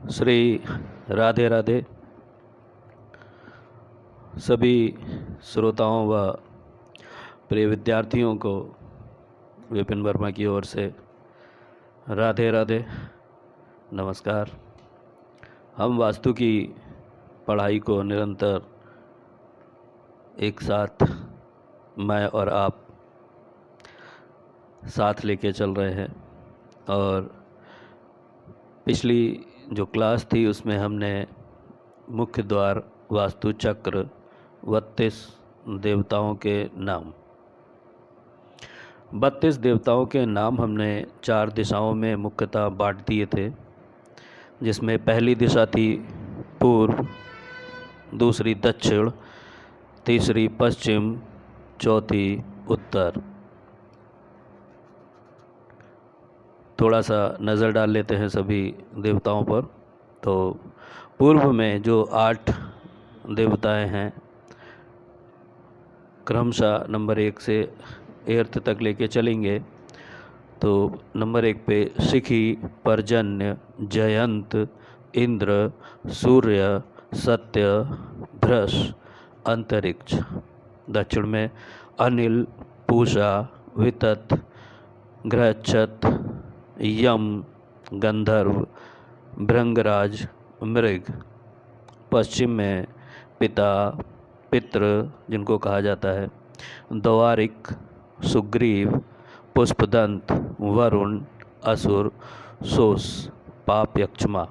श्री राधे राधे। सभी श्रोताओं व प्रिय विद्यार्थियों को विपिन वर्मा की ओर से राधे राधे, नमस्कार। हम वास्तु की पढ़ाई को निरंतर एक साथ मैं और आप साथ लेके चल रहे हैं और पिछली जो क्लास थी उसमें हमने मुख्य द्वार वास्तु चक्र 32 देवताओं के नाम 32 देवताओं के नाम हमने 4 दिशाओं में मुख्यतः बांट दिए थे, जिसमें पहली दिशा थी पूर्व, दूसरी दक्षिण, तीसरी पश्चिम, चौथी उत्तर। थोड़ा सा नज़र डाल लेते हैं सभी देवताओं पर। तो पूर्व में जो 8 देवताएं हैं, क्रमशः नंबर 1 से 8 तक लेके चलेंगे। तो नंबर 1 पे शिखी, पर्जन्य, जयंत, इंद्र, सूर्य, सत्य, भ्रश, अंतरिक्ष। दक्षिण में अनिल, पूषा, वितत, ग्रहच्छत, यम, गंधर्व, भृंगराज, मृग। पश्चिम में पिता, पितृ जिनको कहा जाता है, द्वारिक, सुग्रीव, पुष्पदंत, वरुण, असुर, सोस, पाप, यक्षमा।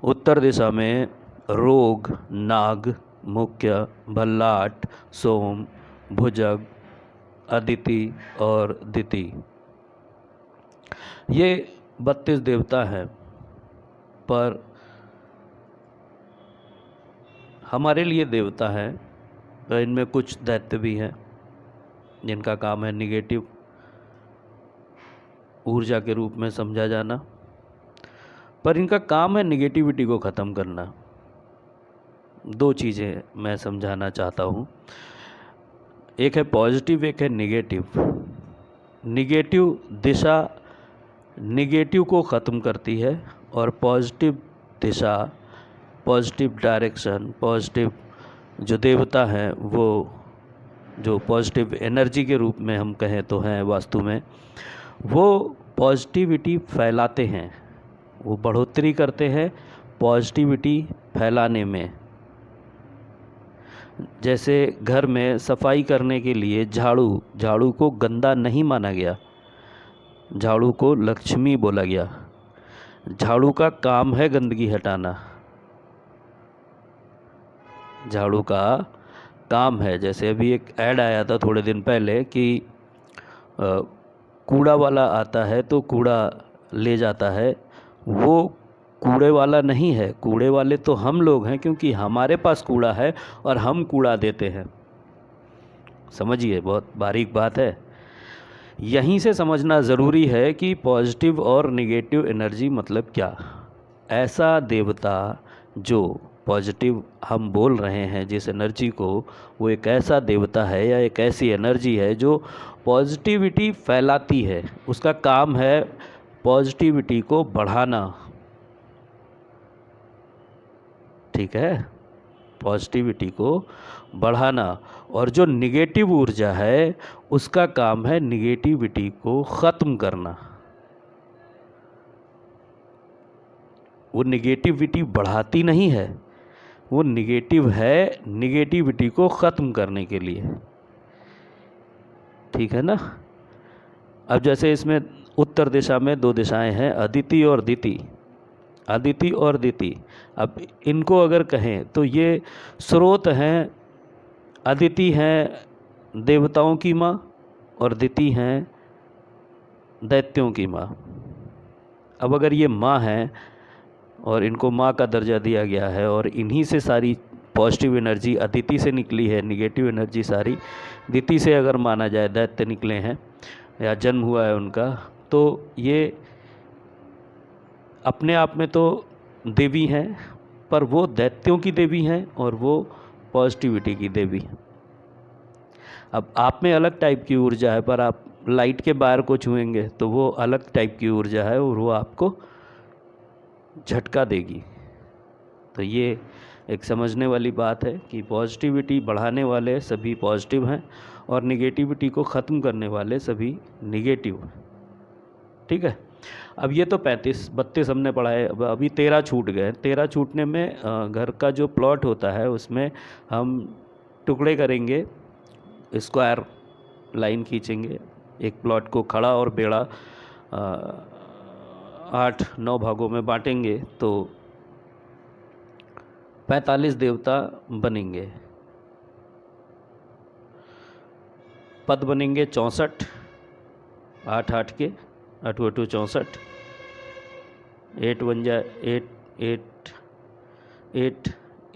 उत्तर दिशा में रोग, नाग, मुख्य, भल्लाट, सोम, भुजग, अदिति और दिति। ये 32 देवता हैं, पर हमारे लिए देवता हैं तो इनमें कुछ दैत्य भी हैं जिनका काम है निगेटिव ऊर्जा के रूप में समझा जाना, पर इनका काम है निगेटिविटी को ख़त्म करना। 2 चीज़ें मैं समझाना चाहता हूँ, एक है पॉजिटिव, एक है निगेटिव। निगेटिव दिशा निगेटिव को ख़त्म करती है और पॉजिटिव दिशा, पॉजिटिव डायरेक्शन, पॉजिटिव जो देवता हैं वो जो पॉजिटिव एनर्जी के रूप में हम कहें तो हैं वास्तु में, वो पॉजिटिविटी फैलाते हैं, वो बढ़ोतरी करते हैं पॉजिटिविटी फैलाने में। जैसे घर में सफाई करने के लिए झाड़ू को गंदा नहीं माना गया, झाड़ू को लक्ष्मी बोला गया। झाड़ू का काम है गंदगी हटाना, झाड़ू का काम है। जैसे अभी एक ऐड आया था थोड़े दिन पहले कि कूड़ा वाला आता है तो कूड़ा ले जाता है, वो कूड़े वाला नहीं है, कूड़े वाले तो हम लोग हैं, क्योंकि हमारे पास कूड़ा है और हम कूड़ा देते हैं। समझिए, बहुत बारीक बात है। यहीं से समझना ज़रूरी है कि पॉजिटिव और नेगेटिव एनर्जी मतलब क्या। ऐसा देवता जो पॉजिटिव हम बोल रहे हैं जिस एनर्जी को, वो एक ऐसा देवता है या एक ऐसी एनर्जी है जो पॉजिटिविटी फैलाती है। उसका काम है पॉजिटिविटी को बढ़ाना, ठीक है, पॉजिटिविटी को बढ़ाना। और जो निगेटिव ऊर्जा है उसका काम है निगेटिविटी को ख़त्म करना। वो निगेटिविटी बढ़ाती नहीं है, वो निगेटिव है निगेटिविटी को ख़त्म करने के लिए, ठीक है ना। अब जैसे इसमें उत्तर दिशा में 2 दिशाएं हैं, अदिति और दिति। अदिति और दिति, अब इनको अगर कहें तो ये स्रोत हैं। अदिति हैं देवताओं की माँ और दिति हैं दैत्यों की माँ। अब अगर ये माँ हैं और इनको माँ का दर्जा दिया गया है और इन्हीं से सारी पॉजिटिव एनर्जी अदिति से निकली है, निगेटिव एनर्जी सारी दिति से अगर माना जाए, दैत्य निकले हैं या जन्म हुआ है उनका, तो ये अपने आप में तो देवी हैं, पर वो दैत्यों की देवी हैं और वो पॉजिटिविटी की देवी हैं। अब आप में अलग टाइप की ऊर्जा है, पर आप लाइट के वायर को छुएंगे तो वो अलग टाइप की ऊर्जा है और वो आपको झटका देगी। तो ये एक समझने वाली बात है कि पॉजिटिविटी बढ़ाने वाले सभी पॉजिटिव हैं और निगेटिविटी को ख़त्म करने वाले सभी निगेटिव हैं। ठीक है, अब ये तो 35-32 हमने पढ़ाए, अब अभी 13 छूट गए। 13 छूटने में घर का जो प्लॉट होता है उसमें हम टुकड़े करेंगे, स्क्वायर लाइन खींचेंगे, एक प्लॉट को खड़ा और बेड़ा 8-9 भागों में बांटेंगे तो 45 देवता बनेंगे। पद बनेंगे 64, 8-8 के, 8-8 64, 8 1 जा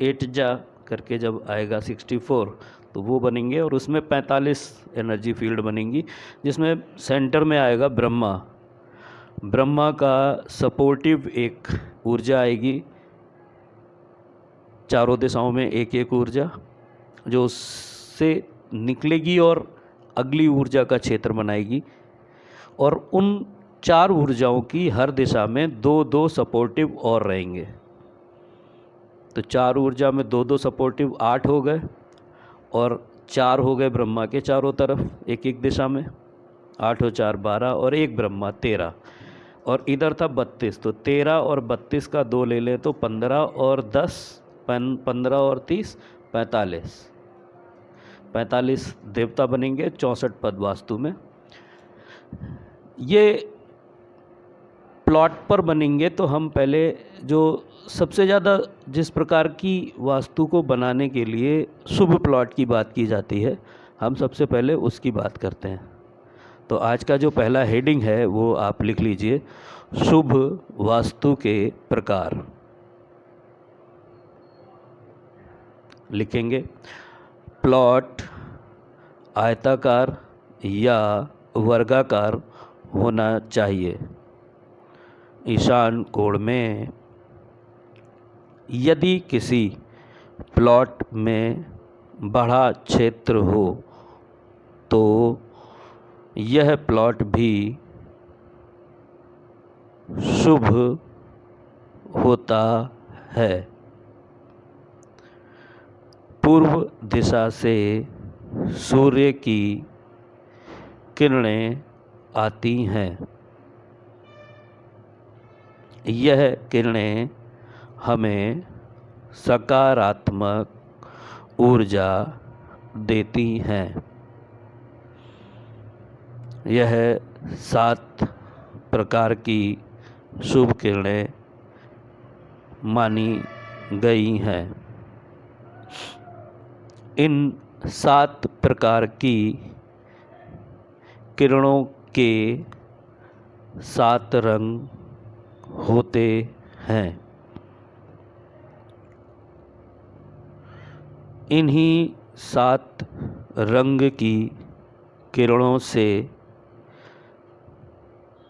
8 जा करके जब आएगा 64 तो वो बनेंगे और उसमें 45 एनर्जी फील्ड बनेंगी, जिसमें सेंटर में आएगा ब्रह्मा। ब्रह्मा का सपोर्टिव एक ऊर्जा आएगी, चारों दिशाओं में एक एक ऊर्जा जो उससे निकलेगी और अगली ऊर्जा का क्षेत्र बनाएगी, और उन 4 ऊर्जाओं की हर दिशा में 2-2 सपोर्टिव और रहेंगे। तो 4 ऊर्जा में 2-2 सपोर्टिव 8 हो गए और 4 हो गए ब्रह्मा के चारों तरफ एक एक दिशा में, 8 और 4 12 और एक ब्रह्मा 13, और इधर था 32। तो 13 और 32 का 2 ले लें तो 15 और 10 15 और 30 45 देवता बनेंगे, 64 पद वास्तु में। ये प्लॉट पर बनेंगे तो हम पहले जो सबसे ज़्यादा जिस प्रकार की वास्तु को बनाने के लिए शुभ प्लॉट की बात की जाती है, हम सबसे पहले उसकी बात करते हैं। तो आज का जो पहला हेडिंग है वो आप लिख लीजिए, शुभ वास्तु के प्रकार। लिखेंगे प्लॉट आयताकार या वर्गाकार होना चाहिए। ईशान कोण में यदि किसी प्लॉट में बड़ा क्षेत्र हो तो यह प्लॉट भी शुभ होता है। पूर्व दिशा से सूर्य की किरणें आती हैं। यह किरणें हमें सकारात्मक ऊर्जा देती हैं। यह 7 प्रकार की शुभ किरणें मानी गई हैं। इन 7 प्रकार की किरणों के 7 रंग होते हैं। इन्हीं 7 रंग की किरणों से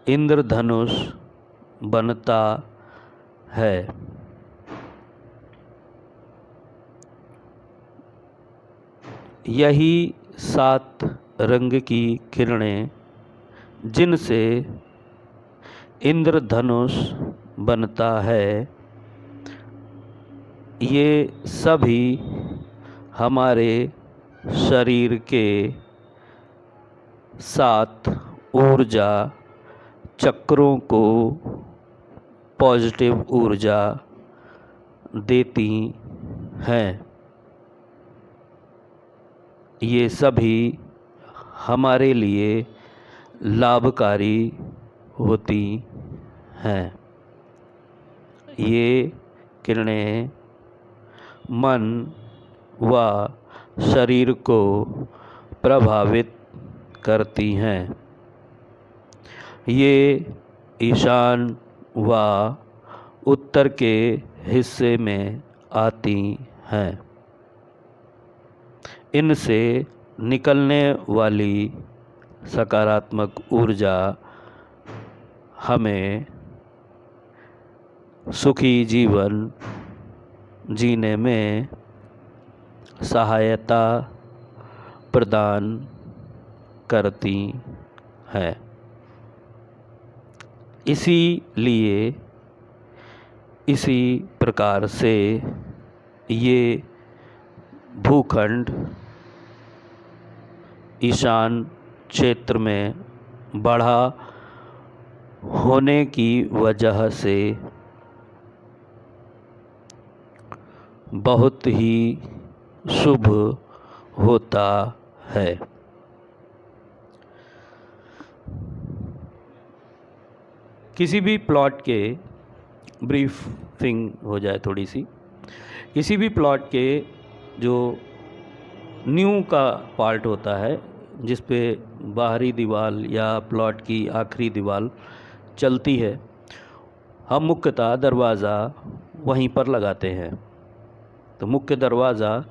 इंद्रधनुष बनता है। यही 7 रंग की किरणें जिनसे इंद्रधनुष बनता है, ये सभी हमारे शरीर के 7 ऊर्जा चक्रों को पॉजिटिव ऊर्जा देती हैं। ये सभी हमारे लिए लाभकारी होती हैं। ये किरणें मन व शरीर को प्रभावित करती हैं। ये ईशान व उत्तर के हिस्से में आती हैं। इनसे निकलने वाली सकारात्मक ऊर्जा हमें सुखी जीवन जीने में सहायता प्रदान करती है। इसीलिए इसी प्रकार से ये भूखंड ईशान क्षेत्र में बढ़ा होने की वजह से बहुत ही शुभ होता है। किसी भी प्लॉट के ब्रीफिंग हो जाए थोड़ी सी। किसी भी प्लॉट के जो न्यू का पार्ट होता है, जिस पे बाहरी दीवार या प्लॉट की आखिरी दीवार चलती है, हम मुख्यतः दरवाज़ा वहीं पर लगाते हैं। तो मुख्य दरवाज़ा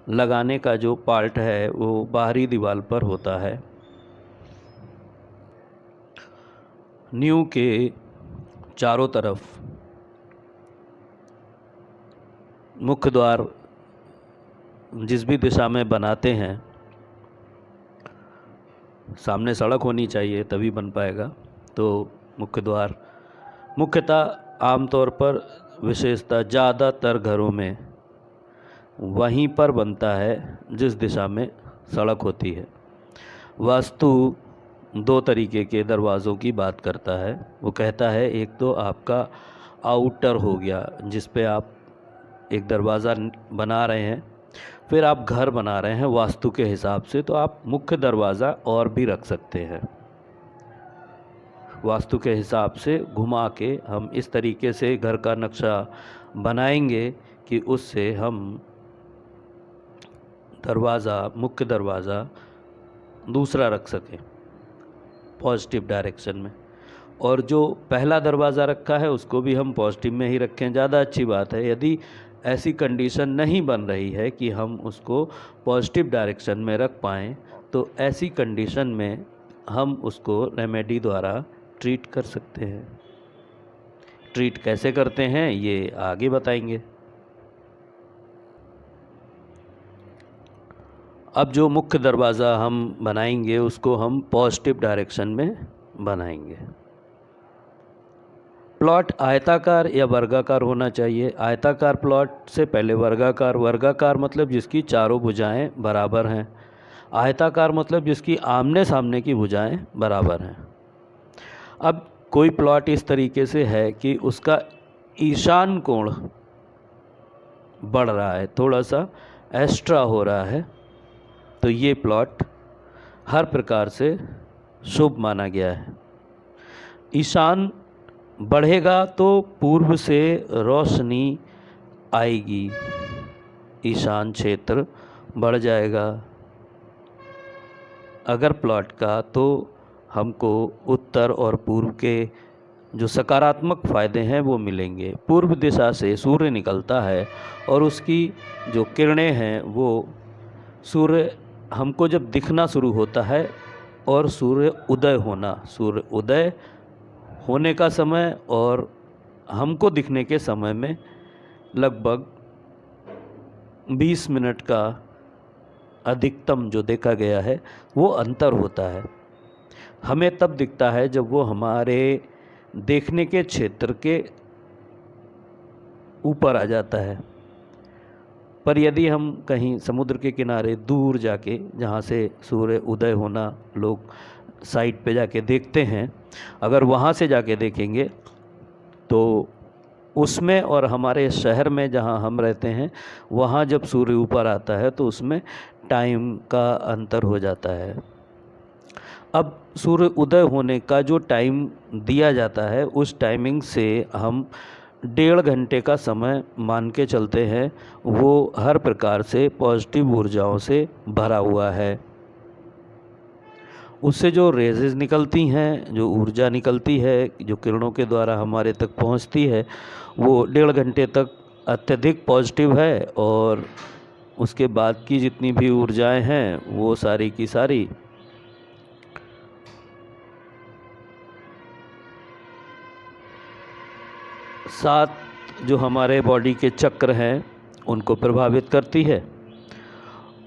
लगाने का जो पार्ट है वो बाहरी दीवार पर होता है। न्यू के चारों तरफ मुख्य द्वार जिस भी दिशा में बनाते हैं, सामने सड़क होनी चाहिए तभी बन पाएगा। तो मुख्य द्वार मुख्यतः आमतौर पर विशेषतः ज़्यादातर घरों में वहीं पर बनता है जिस दिशा में सड़क होती है। वास्तु दो तरीके के दरवाज़ों की बात करता है। वो कहता है एक तो आपका आउटर हो गया, जिस पे आप एक दरवाज़ा बना रहे हैं, फिर आप घर बना रहे हैं वास्तु के हिसाब से, तो आप मुख्य दरवाज़ा और भी रख सकते हैं। वास्तु के हिसाब से घुमा के हम इस तरीके से घर का नक्शा बनाएंगे कि उससे हम दरवाज़ा, मुख्य दरवाज़ा दूसरा रख सकें पॉजिटिव डायरेक्शन में, और जो पहला दरवाज़ा रखा है उसको भी हम पॉजिटिव में ही रखें, ज़्यादा अच्छी बात है। यदि ऐसी कंडीशन नहीं बन रही है कि हम उसको पॉजिटिव डायरेक्शन में रख पाएँ, तो ऐसी कंडीशन में हम उसको रेमेडी द्वारा ट्रीट कर सकते हैं। ट्रीट कैसे करते हैं ये आगे बताएंगे। अब जो मुख्य दरवाज़ा हम बनाएंगे उसको हम पॉजिटिव डायरेक्शन में बनाएंगे। प्लॉट आयताकार या वर्गाकार होना चाहिए। आयताकार प्लॉट से पहले वर्गाकार। वर्गाकार मतलब जिसकी चारों भुजाएं बराबर हैं। आयताकार मतलब जिसकी आमने सामने की भुजाएं बराबर हैं। अब कोई प्लॉट इस तरीके से है कि उसका ईशान कोण बढ़ रहा है, थोड़ा सा एक्स्ट्रा हो रहा है, तो ये प्लॉट हर प्रकार से शुभ माना गया है। ईशान बढ़ेगा तो पूर्व से रोशनी आएगी, ईशान क्षेत्र बढ़ जाएगा अगर प्लॉट का, तो हमको उत्तर और पूर्व के जो सकारात्मक फ़ायदे हैं वो मिलेंगे। पूर्व दिशा से सूर्य निकलता है और उसकी जो किरणें हैं वो सूर्य हमको जब दिखना शुरू होता है और सूर्य उदय होने का समय और हमको दिखने के समय में लगभग 20 मिनट का अधिकतम जो देखा गया है वो अंतर होता है। हमें तब दिखता है जब वो हमारे देखने के क्षेत्र के ऊपर आ जाता है। पर यदि हम कहीं समुद्र के किनारे दूर जाके, जहाँ से सूर्य उदय होना लोग साइड पे जाके देखते हैं, अगर वहाँ से जाके देखेंगे तो उसमें और हमारे शहर में जहाँ हम रहते हैं वहाँ जब सूर्य ऊपर आता है तो उसमें टाइम का अंतर हो जाता है। अब सूर्य उदय होने का जो टाइम दिया जाता है उस टाइमिंग से हम 1.5 घंटे का समय मान के चलते हैं, वो हर प्रकार से पॉजिटिव ऊर्जाओं से भरा हुआ है। उससे जो रेजेस निकलती हैं, जो ऊर्जा निकलती है, जो किरणों के द्वारा हमारे तक पहुंचती है, वो 1.5 घंटे तक अत्यधिक पॉजिटिव है, और उसके बाद की जितनी भी ऊर्जाएं हैं वो सारी की सारी सात जो हमारे बॉडी के चक्र हैं उनको प्रभावित करती है।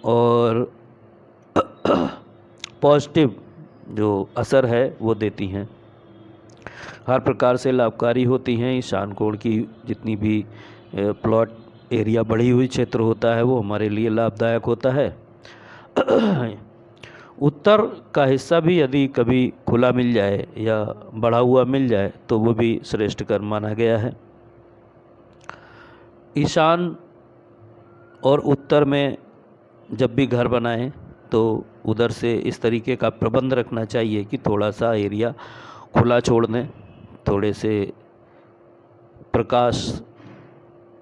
और पॉजिटिव जो असर है वो देती हैं। हर प्रकार से लाभकारी होती हैं। ईशान कोण की जितनी भी प्लॉट एरिया बढ़ी हुई क्षेत्र होता है वो हमारे लिए लाभदायक होता है। उत्तर का हिस्सा भी यदि कभी खुला मिल जाए या बढ़ा हुआ मिल जाए तो वो भी श्रेष्ठ कर्म माना गया है। ईशान और उत्तर में जब भी घर बनाएं तो उधर से इस तरीके का प्रबंध रखना चाहिए कि थोड़ा सा एरिया खुला छोड़ दें, थोड़े से प्रकाश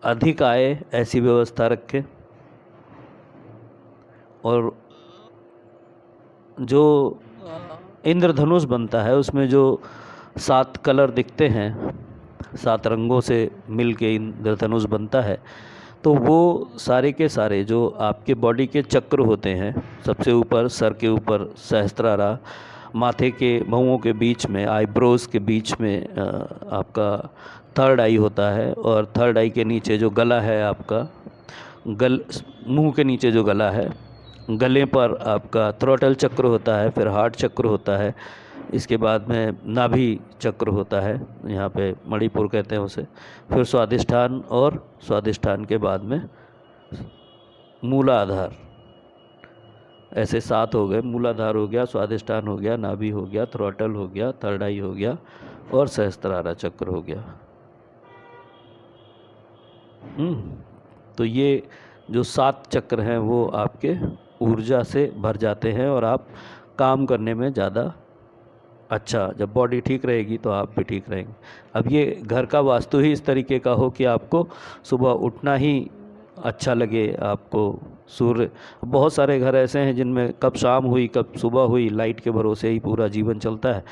अधिक आए ऐसी व्यवस्था रखें। और जो इंद्रधनुष बनता है उसमें जो 7 कलर दिखते हैं, 7 रंगों से मिल के इंद्रधनुष बनता है, तो वो सारे के सारे जो आपके बॉडी के चक्र होते हैं, सबसे ऊपर सर के ऊपर सहस्त्रारा, माथे के भौहों के बीच में, आईब्रोज के बीच में आपका थर्ड आई होता है, और थर्ड आई के नीचे जो गला है आपका, मुंह के नीचे जो गला है, गले पर आपका थ्रोटल चक्र होता है, फिर हार्ट चक्र होता है, इसके बाद में नाभि चक्र होता है, यहाँ पे मणिपुर कहते हैं उसे, फिर स्वादिष्ठान, और स्वादिष्ठान के बाद में मूलाधार। ऐसे 7 हो गए। मूलाधार हो गया, स्वादिष्ठान हो गया, नाभि हो गया, थ्रोटल हो गया, थर्ड आई हो गया, और सहस्त्रारा चक्र हो गया। तो ये जो 7 चक्र हैं वो आपके ऊर्जा से भर जाते हैं और आप काम करने में ज़्यादा अच्छा, जब बॉडी ठीक रहेगी तो आप भी ठीक रहेंगे। अब ये घर का वास्तु ही इस तरीके का हो कि आपको सुबह उठना ही अच्छा लगे, आपको सूर्य, बहुत सारे घर ऐसे हैं जिनमें कब शाम हुई कब सुबह हुई, लाइट के भरोसे ही पूरा जीवन चलता है।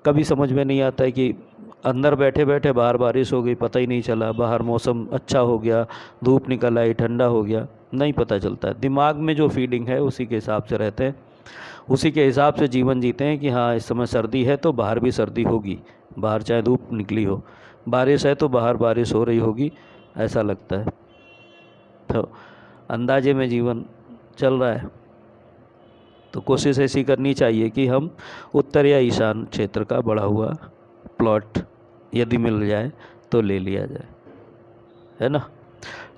कभी समझ में नहीं आता है कि अंदर बैठे बैठे बाहर बारिश हो गई, पता ही नहीं चला, बाहर मौसम अच्छा हो गया, धूप निकल आई, ठंडा हो गया, नहीं पता चलता है। दिमाग में जो फीलिंग है उसी के हिसाब से रहते हैं, उसी के हिसाब से जीवन जीते हैं कि हाँ इस समय सर्दी है तो बाहर भी सर्दी होगी, बाहर चाहे धूप निकली हो, बारिश है तो बाहर बारिश हो रही होगी, ऐसा लगता है। तो अंदाजे में जीवन चल रहा है। तो कोशिश ऐसी करनी चाहिए कि हम उत्तर या ईशान क्षेत्र का बढ़ा हुआ प्लॉट यदि मिल जाए तो ले लिया जाए, है ना।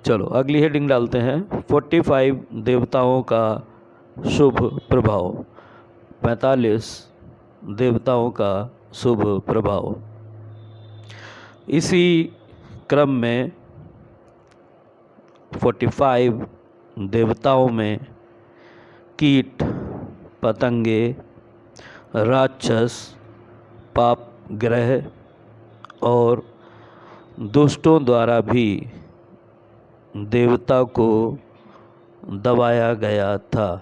चलो अगली हेडिंग डालते हैं, 45 देवताओं का शुभ प्रभाव। 45 देवताओं का शुभ प्रभाव। इसी क्रम में 45 देवताओं में कीट, पतंगे, राक्षस, पाप ग्रह और दुष्टों द्वारा भी देवता को दबाया गया था,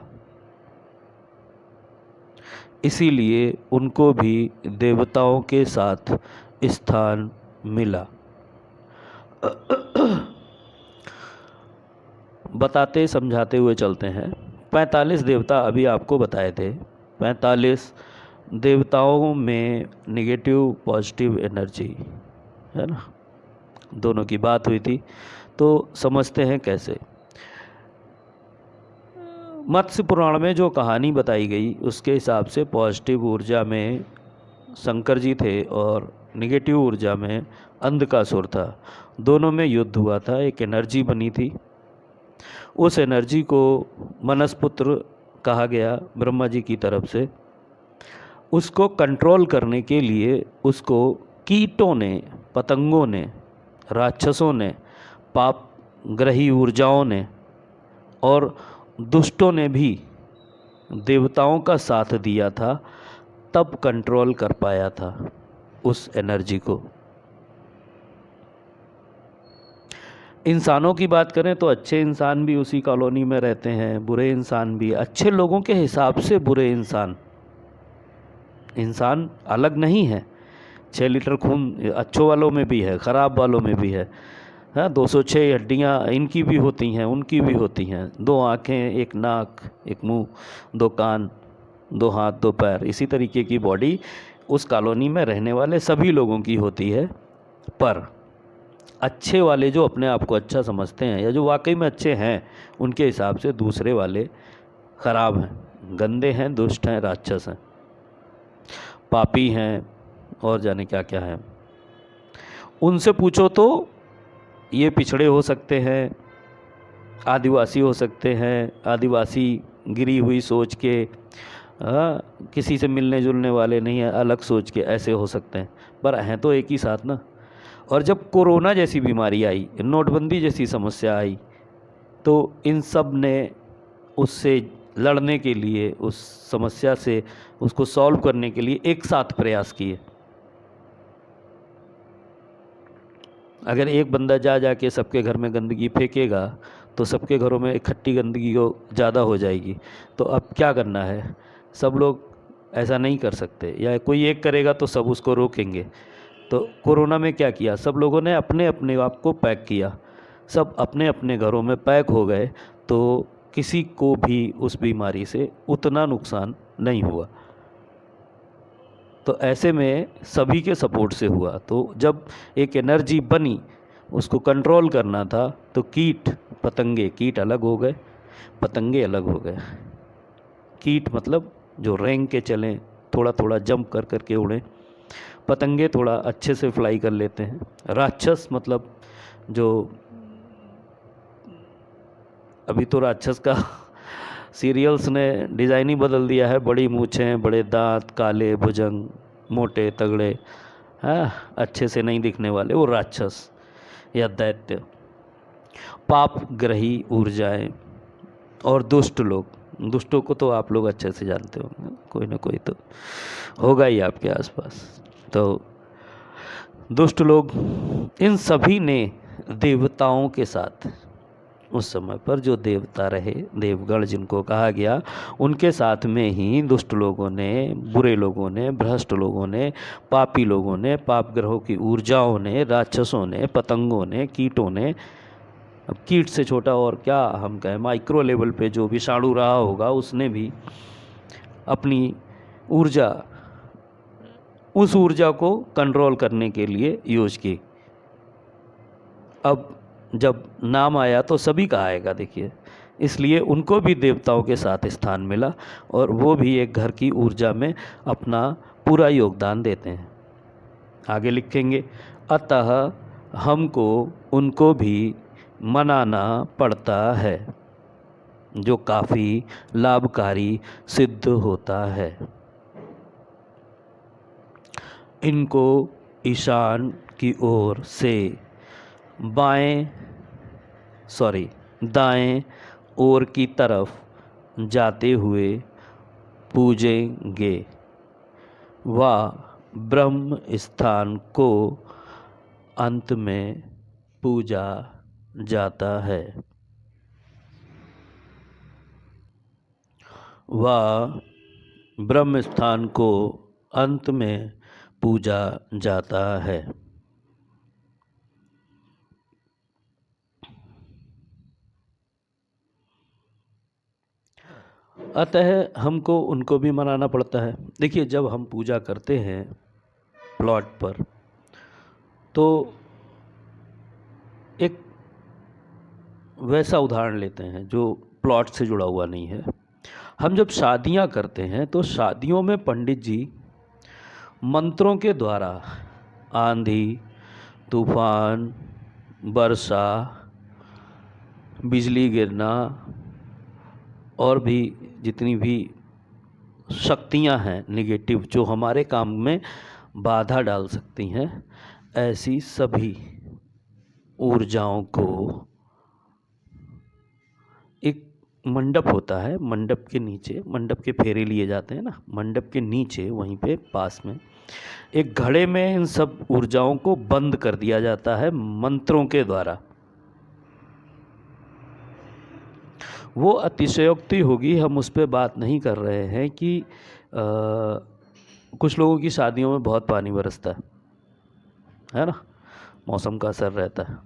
इसीलिए उनको भी देवताओं के साथ स्थान मिला। बताते समझाते हुए चलते हैं। 45 देवता अभी आपको बताए थे। 45 देवताओं में नेगेटिव पॉजिटिव एनर्जी है ना, दोनों की बात हुई थी। तो समझते हैं कैसे। मत्स्य पुराण में जो कहानी बताई गई उसके हिसाब से पॉजिटिव ऊर्जा में शंकर जी थे और नेगेटिव ऊर्जा में अंधकासुर था। दोनों में युद्ध हुआ था, एक एनर्जी बनी थी। उस एनर्जी को मनसपुत्र कहा गया ब्रह्मा जी की तरफ से। उसको कंट्रोल करने के लिए उसको कीटों ने, पतंगों ने, राक्षसों ने, पाप ग्रही ऊर्जाओं ने और दुष्टों ने भी देवताओं का साथ दिया था, तब कंट्रोल कर पाया था उस एनर्जी को। इंसानों की बात करें तो अच्छे इंसान भी उसी कॉलोनी में रहते हैं, बुरे इंसान भी। अच्छे लोगों के हिसाब से बुरे इंसान अलग नहीं है। 6 लीटर खून अच्छों वालों में भी है, ख़राब वालों में भी है। हाँ, 206 हड्डियाँ इनकी भी होती हैं, उनकी भी होती हैं। 2 आँखें, 1 नाक, 1 मुँह, 2 कान, 2 हाथ, 2 पैर, इसी तरीके की बॉडी उस कॉलोनी में रहने वाले सभी लोगों की होती है। पर अच्छे वाले जो अपने आप को अच्छा समझते हैं या जो वाकई में अच्छे हैं, उनके हिसाब से दूसरे वाले ख़राब हैं, गंदे हैं, दुष्ट हैं, राक्षस हैं। पापी हैं और जाने क्या क्या है। उनसे पूछो तो ये पिछड़े हो सकते हैं, आदिवासी हो सकते हैं, आदिवासी गिरी हुई सोच के, किसी से मिलने जुलने वाले नहीं है, अलग सोच के ऐसे हो सकते हैं, पर हैं तो एक ही साथ ना। और जब कोरोना जैसी बीमारी आई, नोटबंदी जैसी समस्या आई, तो इन सब ने उससे लड़ने के लिए, उस समस्या से उसको सॉल्व करने के लिए एक साथ प्रयास किए। अगर एक बंदा जा के सबके घर में गंदगी फेंकेगा तो सबके घरों में इकट्ठी गंदगी को ज़्यादा हो जाएगी। तो अब क्या करना है, सब लोग ऐसा नहीं कर सकते, या कोई एक करेगा तो सब उसको रोकेंगे। तो कोरोना में क्या किया, सब लोगों ने अपने अपने आप को पैक किया, सब अपने अपने घरों में पैक हो गए, तो किसी को भी उस बीमारी से उतना नुकसान नहीं हुआ। तो ऐसे में सभी के सपोर्ट से हुआ। तो जब एक एनर्जी बनी, उसको कंट्रोल करना था, तो कीट अलग हो गए, पतंगे अलग हो गए। कीट मतलब जो रेंग के चलें, थोड़ा थोड़ा जंप कर करके उड़ें। पतंगे थोड़ा अच्छे से फ्लाई कर लेते हैं। राक्षस मतलब जो, अभी तो राक्षस का सीरियल्स ने डिज़ाइन ही बदल दिया है, बड़ी मूछें, बड़े दांत, काले भुजंग, मोटे तगड़े, हाँ, अच्छे से नहीं दिखने वाले, वो राक्षस या दैत्य। पाप ग्रही ऊर्जाएं और दुष्ट लोग, दुष्टों को तो आप लोग अच्छे से जानते होंगे, कोई ना कोई तो होगा ही आपके आसपास। तो दुष्ट लोग, इन सभी ने देवताओं के साथ, उस समय पर जो देवता रहे, देवगण जिनको कहा गया, उनके साथ में ही दुष्ट लोगों ने, बुरे लोगों ने, भ्रष्ट लोगों ने, पापी लोगों ने, पाप ग्रहों की ऊर्जाओं ने, राक्षसों ने, पतंगों ने, कीटों ने, अब कीट से छोटा और क्या हम कहें, माइक्रो लेवल पे जो विषाणु रहा होगा, उसने भी अपनी ऊर्जा, उस ऊर्जा को कंट्रोल करने के लिए यूज की। अब जब नाम आया तो सभी का आएगा, देखिए, इसलिए उनको भी देवताओं के साथ स्थान मिला और वो भी एक घर की ऊर्जा में अपना पूरा योगदान देते हैं। आगे लिखेंगे, अतः हमको उनको भी मनाना पड़ता है, जो काफ़ी लाभकारी सिद्ध होता है। इनको ईशान की ओर से दाएं ओर की तरफ जाते हुए पूजेंगे व ब्रह्म स्थान को अंत में पूजा जाता है। व ब्रह्म स्थान को अंत में पूजा जाता है। अतः हमको उनको भी मनाना पड़ता है। देखिए, जब हम पूजा करते हैं प्लॉट पर, तो एक वैसा उदाहरण लेते हैं जो प्लॉट से जुड़ा हुआ नहीं है। हम जब शादियां करते हैं तो शादियों में पंडित जी मंत्रों के द्वारा आंधी, तूफान, वर्षा, बिजली गिरना और भी जितनी भी शक्तियां हैं नेगेटिव, जो हमारे काम में बाधा डाल सकती हैं, ऐसी सभी ऊर्जाओं को, एक मंडप होता है, मंडप के नीचे, मंडप के फेरे लिए जाते हैं ना, मंडप के नीचे वहीं पे पास में एक घड़े में इन सब ऊर्जाओं को बंद कर दिया जाता है मंत्रों के द्वारा। वो अतिशयोक्ति होगी, हम उस पर बात नहीं कर रहे हैं कि कुछ लोगों की शादियों में बहुत पानी बरसता है ना, मौसम का असर रहता है,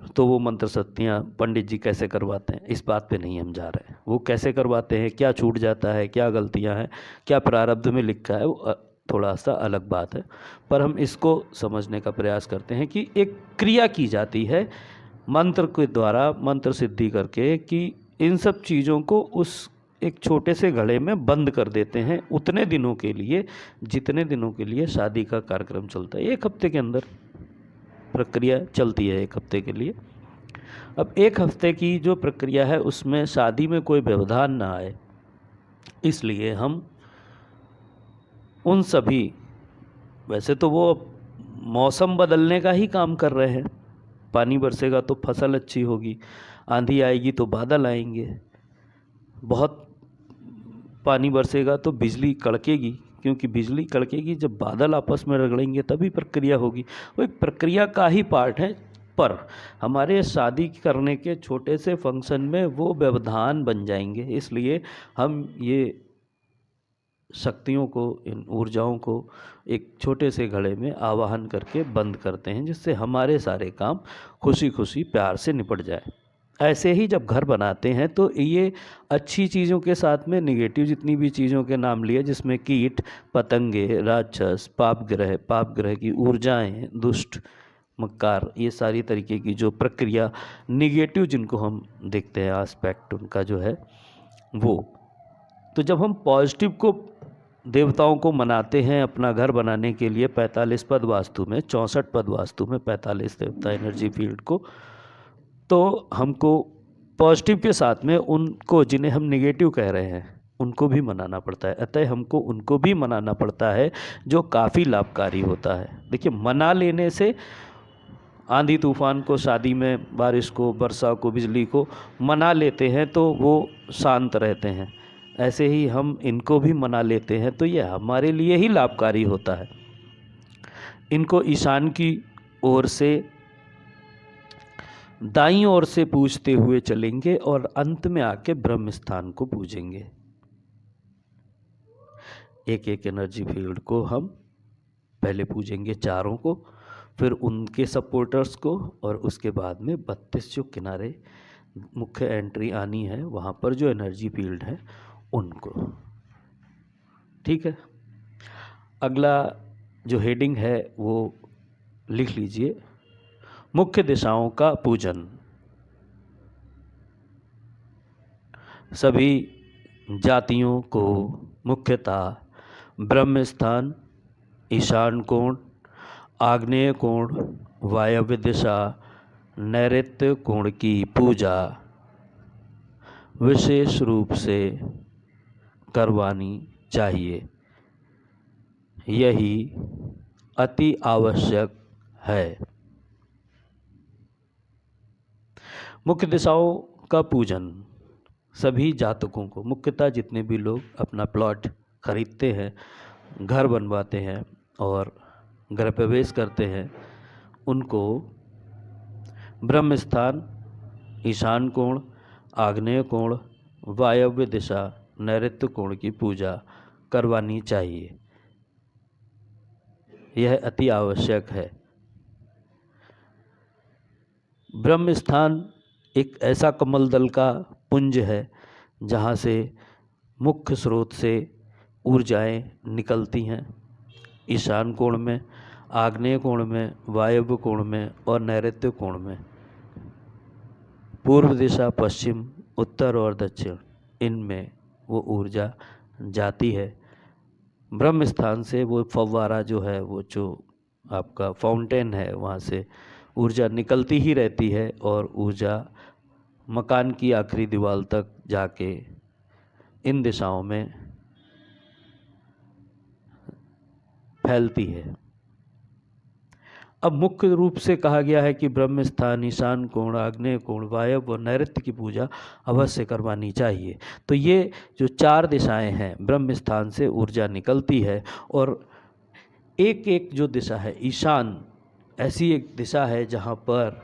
तो वो मंत्र शक्तियाँ पंडित जी कैसे करवाते हैं, इस बात पे नहीं हम जा रहे हैं। वो कैसे करवाते हैं, क्या छूट जाता है, क्या गलतियाँ हैं, क्या प्रारब्ध में लिखा है, वो थोड़ा सा अलग बात है। पर हम इसको समझने का प्रयास करते हैं कि एक क्रिया की जाती है मंत्र के द्वारा, मंत्र सिद्धि करके, कि इन सब चीज़ों को उस एक छोटे से घड़े में बंद कर देते हैं उतने दिनों के लिए जितने दिनों के लिए शादी का कार्यक्रम चलता है। 1 हफ्ते के अंदर प्रक्रिया चलती है, 1 हफ्ते के लिए। अब 1 हफ्ते की जो प्रक्रिया है उसमें शादी में कोई व्यवधान ना आए, इसलिए हम उन सभी, वैसे तो वो मौसम बदलने का ही काम कर रहे हैं। पानी बरसेगा तो फसल अच्छी होगी, आंधी आएगी तो बादल आएंगे, बहुत पानी बरसेगा तो बिजली कड़केगी, क्योंकि बिजली कड़केगी जब बादल आपस में रगड़ेंगे तभी प्रक्रिया होगी। वो एक प्रक्रिया का ही पार्ट है, पर हमारे शादी करने के छोटे से फंक्शन में वो व्यवधान बन जाएंगे। इसलिए हम ये शक्तियों को, इन ऊर्जाओं को एक छोटे से घड़े में आवाहन करके बंद करते हैं, जिससे हमारे सारे काम खुशी खुशी प्यार से निपट जाए। ऐसे ही जब घर बनाते हैं तो ये अच्छी चीज़ों के साथ में निगेटिव जितनी भी चीज़ों के नाम लिए, जिसमें कीट पतंगे, राक्षस, पाप ग्रह की ऊर्जाएं, दुष्ट मक्कार, ये सारी तरीके की जो प्रक्रिया निगेटिव जिनको हम देखते हैं एस्पेक्ट उनका जो है वो। तो जब हम पॉजिटिव को, देवताओं को मनाते हैं अपना घर बनाने के लिए 45 पद वास्तु में, 64 पद वास्तु में 45 देवता एनर्जी फील्ड को, तो हमको पॉजिटिव के साथ में उनको जिन्हें हम नेगेटिव कह रहे हैं उनको भी मनाना पड़ता है। अतः हमको उनको भी मनाना पड़ता है, जो काफ़ी लाभकारी होता है। देखिए, मना लेने से आंधी तूफान को, शादी में बारिश को, वर्षा को, बिजली को मना लेते हैं तो वो शांत रहते हैं। ऐसे ही हम इनको भी मना लेते हैं तो ये हमारे लिए ही लाभकारी होता है। इनको ईशान की ओर से, दाईं ओर से पूजते हुए चलेंगे और अंत में आके ब्रह्म स्थान को पूजेंगे। एक एक एनर्जी फील्ड को हम पहले पूजेंगे, चारों को, फिर उनके सपोर्टर्स को, और उसके बाद में 32 जो किनारे मुख्य एंट्री आनी है वहाँ पर जो एनर्जी फील्ड है उनको। ठीक है, अगला जो हेडिंग है वो लिख लीजिए, मुख्य दिशाओं का पूजन। सभी जातियों को मुख्यतः ब्रह्म स्थान, ईशान कोण, आग्नेय कोण, वायव्य दिशा, नैऋत्य कोण की पूजा विशेष रूप से करवानी चाहिए। यही अति आवश्यक है। मुख्य दिशाओं का पूजन सभी जातकों को, मुख्यतः जितने भी लोग अपना प्लॉट खरीदते हैं, घर बनवाते हैं और गृह प्रवेश करते हैं, उनको ब्रह्म स्थान, ईशान कोण, आग्नेय कोण, वायव्य दिशा, नैऋत्य कोण की पूजा करवानी चाहिए। यह अति आवश्यक है। ब्रह्म स्थान एक ऐसा कमल दल का पुंज है जहाँ से मुख्य स्रोत से ऊर्जाएं निकलती हैं। ईशान कोण में, आग्नेय कोण में, वायव्य कोण में और नैऋत्य कोण में, पूर्व दिशा, पश्चिम, उत्तर और दक्षिण, इनमें वो ऊर्जा जाती है। ब्रह्म स्थान से वो फव्वारा जो है, वो जो आपका फाउंटेन है, वहाँ से ऊर्जा निकलती ही रहती है और ऊर्जा मकान की आखिरी दीवार तक जाके इन दिशाओं में फैलती है। अब मुख्य रूप से कहा गया है कि ब्रह्म स्थान, ईशान कोण, आग्नेय कोण, वायव्य और नैऋत्य की पूजा अवश्य करवानी चाहिए। तो ये जो 4 दिशाएं हैं, ब्रह्म स्थान से ऊर्जा निकलती है और एक एक जो दिशा है, ईशान ऐसी एक दिशा है जहाँ पर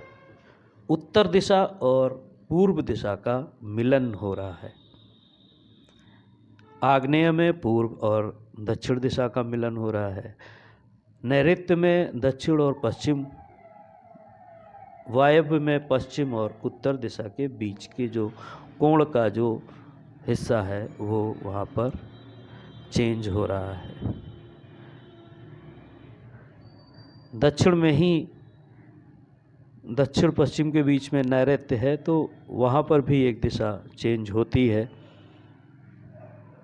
उत्तर दिशा और पूर्व दिशा का मिलन हो रहा है। आग्नेय में पूर्व और दक्षिण दिशा का मिलन हो रहा है। नैऋत्य में दक्षिण और पश्चिम, वायव्य में पश्चिम और उत्तर दिशा के बीच के जो कोण का जो हिस्सा है वो वहाँ पर चेंज हो रहा है। दक्षिण में ही, दक्षिण पश्चिम के बीच में नैऋत्य है, तो वहाँ पर भी एक दिशा चेंज होती है।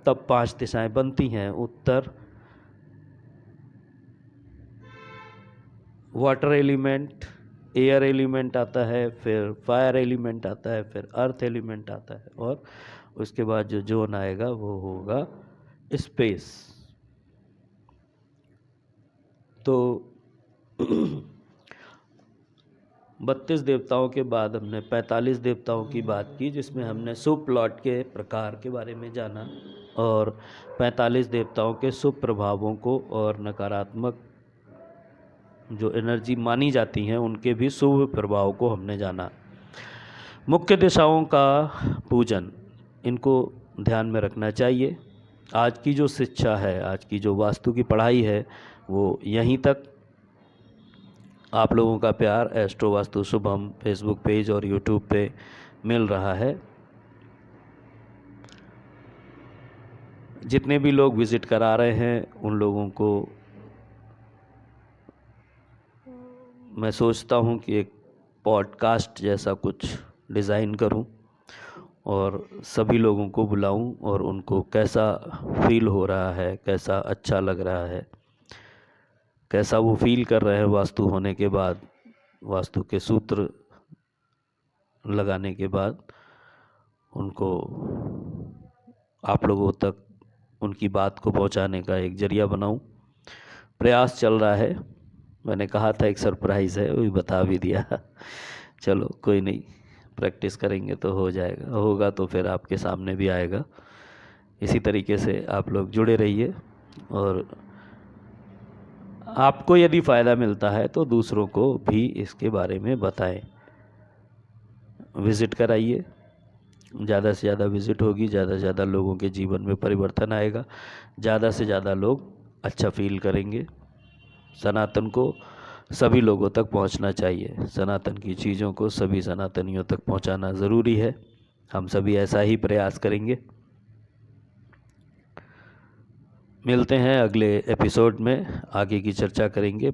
तब 5 दिशाएं बनती हैं। उत्तर वाटर एलिमेंट, एयर एलिमेंट आता है, फिर फायर एलिमेंट आता है, फिर अर्थ एलिमेंट आता है, और उसके बाद जो जोन आएगा वो होगा स्पेस। तो 32 देवताओं के बाद हमने 45 देवताओं की बात की, जिसमें हमने शुभ प्लॉट के प्रकार के बारे में जाना और 45 देवताओं के शुभ प्रभावों को और नकारात्मक जो एनर्जी मानी जाती हैं उनके भी शुभ प्रभाव को हमने जाना। मुख्य दिशाओं का पूजन, इनको ध्यान में रखना चाहिए। आज की जो शिक्षा है, आज की जो वास्तु की पढ़ाई है, वो यहीं तक। आप लोगों का प्यार astro vastu Shubham Facebook page और यूट्यूब पे मिल रहा है। जितने भी लोग विज़िट करा रहे हैं उन लोगों को मैं सोचता हूँ कि एक पॉडकास्ट जैसा कुछ डिज़ाइन करूँ और सभी लोगों को बुलाऊं और उनको कैसा फील हो रहा है, कैसा अच्छा लग रहा है, कैसा वो फील कर रहे हैं वास्तु होने के बाद, वास्तु के सूत्र लगाने के बाद, उनको आप लोगों तक उनकी बात को पहुंचाने का एक जरिया बनाऊं। प्रयास चल रहा है। मैंने कहा था एक सरप्राइज़ है, वो भी बता भी दिया। चलो कोई नहीं, प्रैक्टिस करेंगे तो हो जाएगा, होगा तो फिर आपके सामने भी आएगा। इसी तरीके से आप लोग जुड़े रहिए और आपको यदि फ़ायदा मिलता है तो दूसरों को भी इसके बारे में बताएं। विज़िट कराइए, ज़्यादा से ज़्यादा विज़िट होगी, ज़्यादा से ज़्यादा लोगों के जीवन में परिवर्तन आएगा, ज़्यादा से ज़्यादा लोग अच्छा फील करेंगे। सनातन को सभी लोगों तक पहुंचना चाहिए। सनातन की चीज़ों को सभी सनातनियों तक पहुंचाना ज़रूरी है। हम सभी ऐसा ही प्रयास करेंगे। मिलते हैं अगले एपिसोड में, आगे की चर्चा करेंगे।